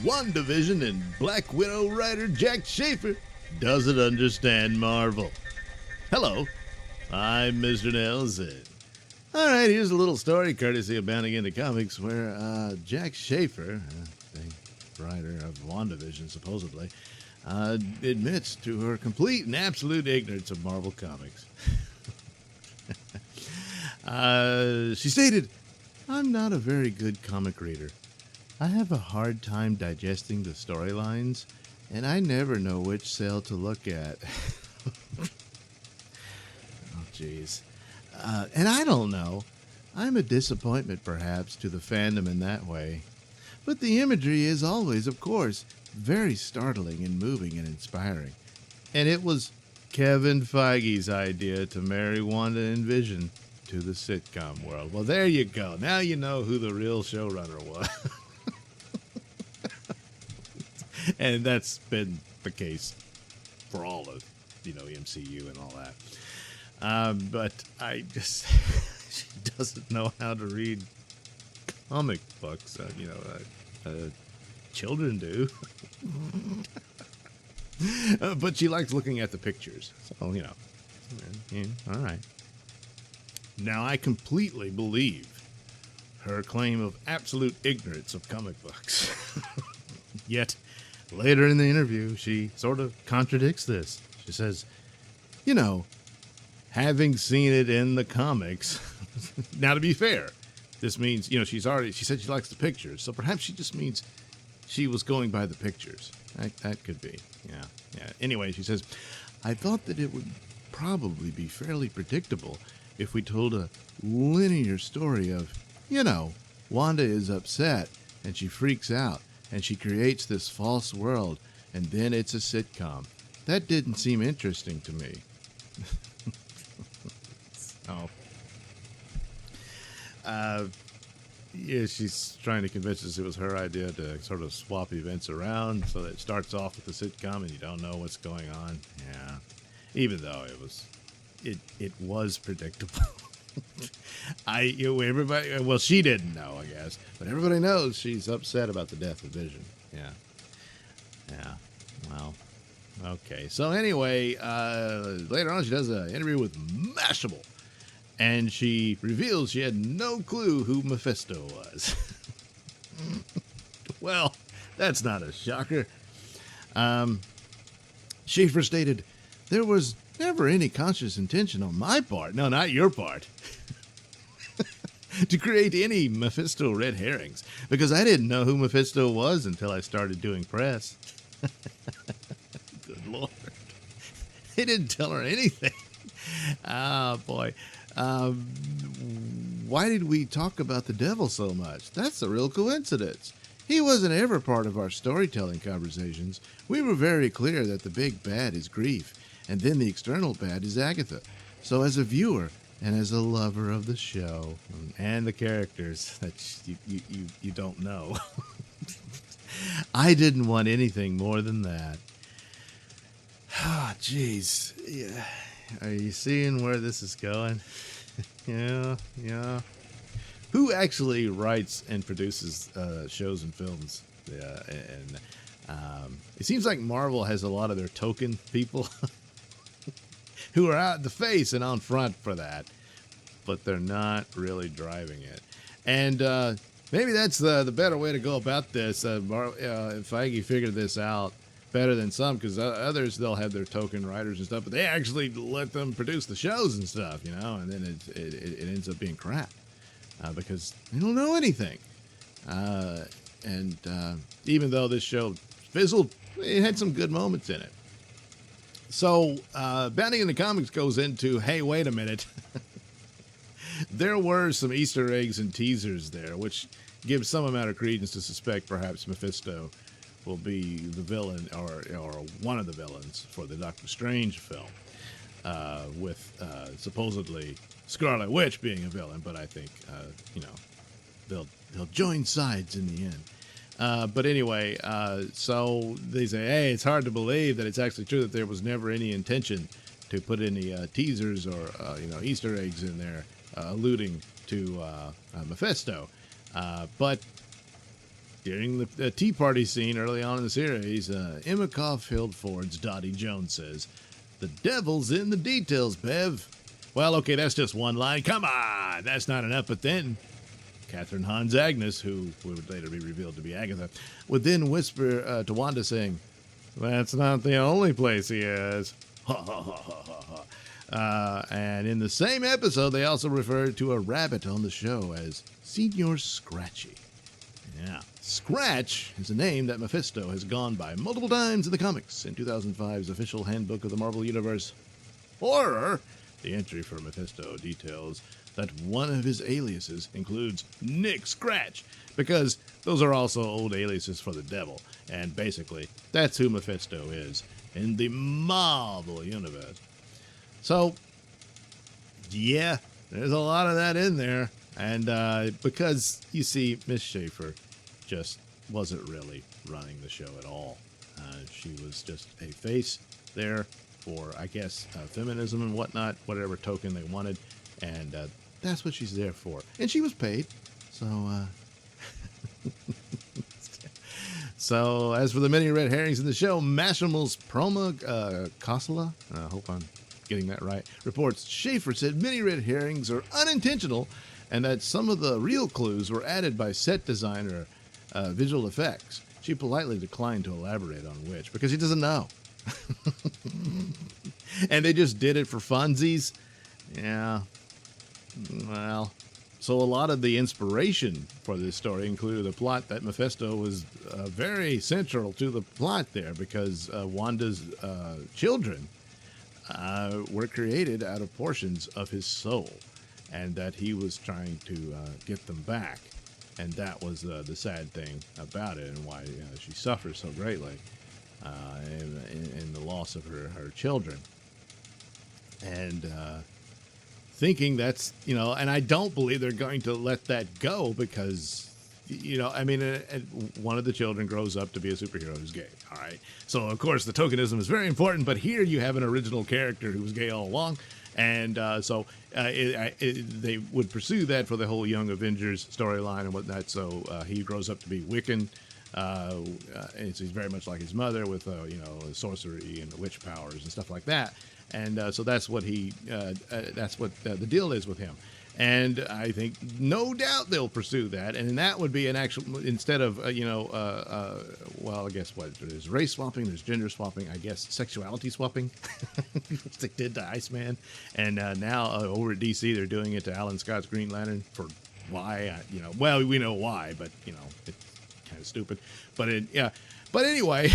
WandaVision and Black Widow writer Jack Schaefer doesn't understand Marvel. Hello, I'm Mr. Nailsin. All right, here's a little story courtesy of Bounding Into Comics where Jack Schaefer, the writer of WandaVision supposedly, admits to her complete and absolute ignorance of Marvel Comics. She stated, "I'm not a very good comic reader. I have a hard time digesting the storylines, and I never know which cell to look at." Oh, jeez. And I don't know. I'm a disappointment, perhaps, to the fandom in that way. But the imagery is always, of course, very startling and moving and inspiring. And it was Kevin Feige's idea to marry Wanda and Vision to the sitcom world. Well, there you go. Now you know who the real showrunner was. And that's been the case for all of, MCU and all that. But I just, she doesn't know how to read comic books. Children do. But she likes looking at the pictures. So, all right. Now, I completely believe her claim of absolute ignorance of comic books. Yet, later in the interview, she sort of contradicts this. She says, having seen it in the comics. Now, to be fair, this means, she said she likes the pictures. So perhaps she just means she was going by the pictures. That could be. Yeah. Anyway, she says, "I thought that it would probably be fairly predictable if we told a linear story of, Wanda is upset and she freaks out and she creates this false world and then it's a sitcom. That didn't seem interesting to me." Yeah, she's trying to convince us it was her idea to sort of swap events around so that it starts off with the sitcom and you don't know what's going on. Yeah, even though it was predictable. Everybody, well, she didn't know, I guess, but everybody knows she's upset about the death of Vision. Yeah. Well, okay. So anyway, later on she does an interview with Mashable. And she reveals she had no clue who Mephisto was. Well, that's not a shocker. Schaefer stated, "There was never any conscious intention on my part, no, not your part, to create any Mephisto red herrings, because I didn't know who Mephisto was until I started doing press." Good Lord. They didn't tell her anything. Oh, boy. Why did we talk about the devil so much? That's a real coincidence. He wasn't ever part of our storytelling conversations. We were very clear that the big bad is grief, and then the external bad is Agatha. So as a viewer and as a lover of the show and the characters that you don't know, I didn't want anything more than that. Oh, jeez. Yeah. Are you seeing where this is going? Yeah. Who actually writes and produces shows and films? Yeah, and it seems like Marvel has a lot of their token people who are out in the face and on front for that, but they're not really driving it. And maybe that's the better way to go about this. Feige figured this out better than some, because others, they'll have their token writers and stuff, but they actually let them produce the shows and stuff, and then it ends up being crap because they don't know anything. And even though this show fizzled, it had some good moments in it. So Bounding Into Comics goes into, hey, wait a minute. There were some Easter eggs and teasers there, which gives some amount of credence to suspect perhaps Mephisto will be the villain or one of the villains for the Doctor Strange film, with supposedly Scarlet Witch being a villain, but I think they'll join sides in the end. But anyway, so they say, hey, it's hard to believe that it's actually true that there was never any intention to put any teasers or Easter eggs in there alluding to Mephisto, but During the Tea Party scene early on in the series, Emma Caulfield Ford's Dottie Jones says, "The devil's in the details, Bev." Well, okay, that's just one line. Come on, that's not enough. But then Catherine Hans Agnes, who would later be revealed to be Agatha, would then whisper to Wanda saying, "That's not the only place he is." Ha ha ha ha ha ha. And in the same episode, they also referred to a rabbit on the show as Senior Scratchy. Yeah, Scratch is a name that Mephisto has gone by multiple times in the comics. In 2005's official handbook of the Marvel Universe Horror, the entry for Mephisto details that one of his aliases includes Nick Scratch, because those are also old aliases for the devil, and basically, that's who Mephisto is in the Marvel Universe. So, yeah, there's a lot of that in there, and because, you see, Miss Schaefer just wasn't really running the show at all. She was just a face there for, I guess, feminism and whatnot, whatever token they wanted, and that's what she's there for. And she was paid, so... So, as for the many red herrings in the show, Mashimal's Proma Kosala, I hope I'm getting that right, reports Schaefer said many red herrings are unintentional and that some of the real clues were added by set designer visual effects. She politely declined to elaborate on which, because she doesn't know. And they just did it for funsies. Yeah. Well, so a lot of the inspiration for this story included the plot that Mephisto was very central to the plot there, because Wanda's children were created out of portions of his soul, and that he was trying to get them back. And that was the sad thing about it, and why she suffers so greatly in the loss of her children. And thinking that's, and I don't believe they're going to let that go, because, I mean, one of the children grows up to be a superhero who's gay, all right? So, of course, the tokenism is very important, but here you have an original character who was gay all along, and so they would pursue that for the whole Young Avengers storyline and whatnot, so he grows up to be Wiccan, and he's very much like his mother with, sorcery and witch powers and stuff like that. And so that's what that's what the deal is with him. And I think no doubt they'll pursue that. And that would be an actual, instead of, well, I guess what, there's race swapping, there's gender swapping, I guess sexuality swapping, which they did to Iceman. And now over at DC, they're doing it to Alan Scott's Green Lantern for why, well, we know why, but, it's kind of stupid. But but anyway,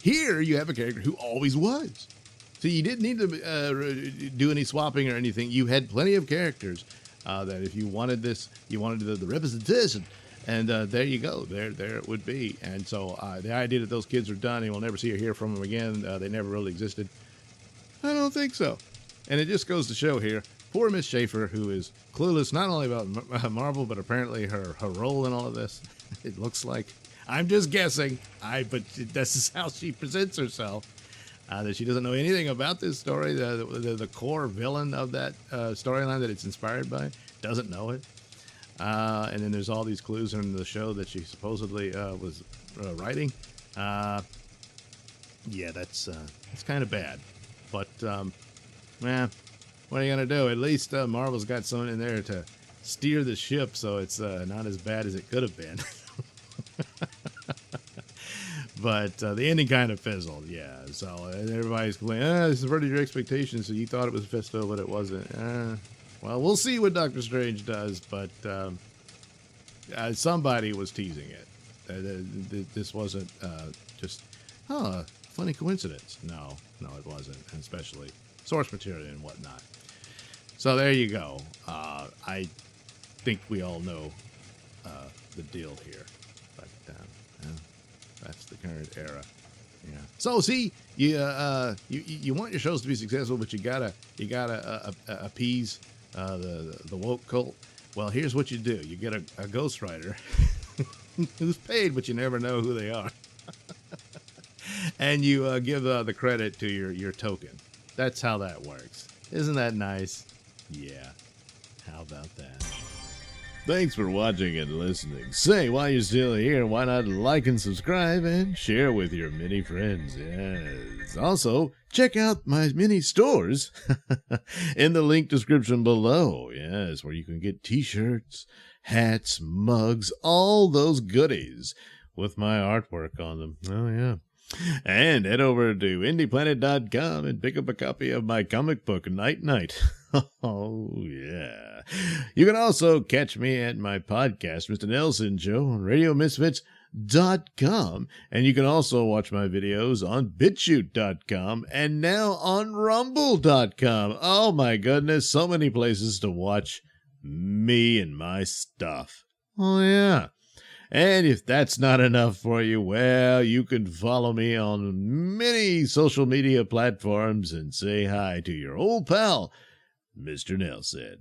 here you have a character who always was. So you didn't need to do any swapping or anything. You had plenty of characters that if you wanted this, you wanted the representation. And there you go. There it would be. And so the idea that those kids are done and we'll never see or hear from them again, they never really existed, I don't think so. And it just goes to show here, poor Miss Schaefer, who is clueless not only about Marvel, but apparently her role in all of this. It looks like, I'm just guessing, but this is how she presents herself, that she doesn't know anything about this story. The core villain of that storyline that it's inspired by doesn't know it. And then there's all these clues in the show that she supposedly was writing. Yeah, that's kind of bad. But, what are you going to do? At least Marvel's got someone in there to steer the ship, so it's not as bad as it could have been. But the ending kind of fizzled, yeah. So everybody's complaining, this subverted your expectations, so you thought it was Mephisto, but it wasn't. Well, we'll see what Doctor Strange does, but somebody was teasing it. This wasn't just, funny coincidence. No, it wasn't, and especially source material and whatnot. So there you go. I think we all know the deal here. But that's the current era. Yeah. So see, you want your shows to be successful, but you gotta appease the woke cult. Well, here's what you do: you get a ghostwriter who's paid, but you never know who they are, and you give the credit to your token. That's how that works. Isn't that nice? Yeah. How about that? Thanks for watching and listening. Say, while you're still here, why not like and subscribe and share with your many friends? Yes. Also, check out my mini stores in the link description below. Yes, where you can get t-shirts, hats, mugs, all those goodies with my artwork on them. Oh, yeah. And head over to indieplanet.com and pick up a copy of my comic book, Night Night. Oh, yeah. You can also catch me at my podcast, Mr Nailsin Show, on RadioMisfits.com. And you can also watch my videos on BitChute.com and now on Rumble.com. Oh, my goodness. So many places to watch me and my stuff. Oh, yeah. And if that's not enough for you, well, you can follow me on many social media platforms and say hi to your old pal, Mr. Nailsin.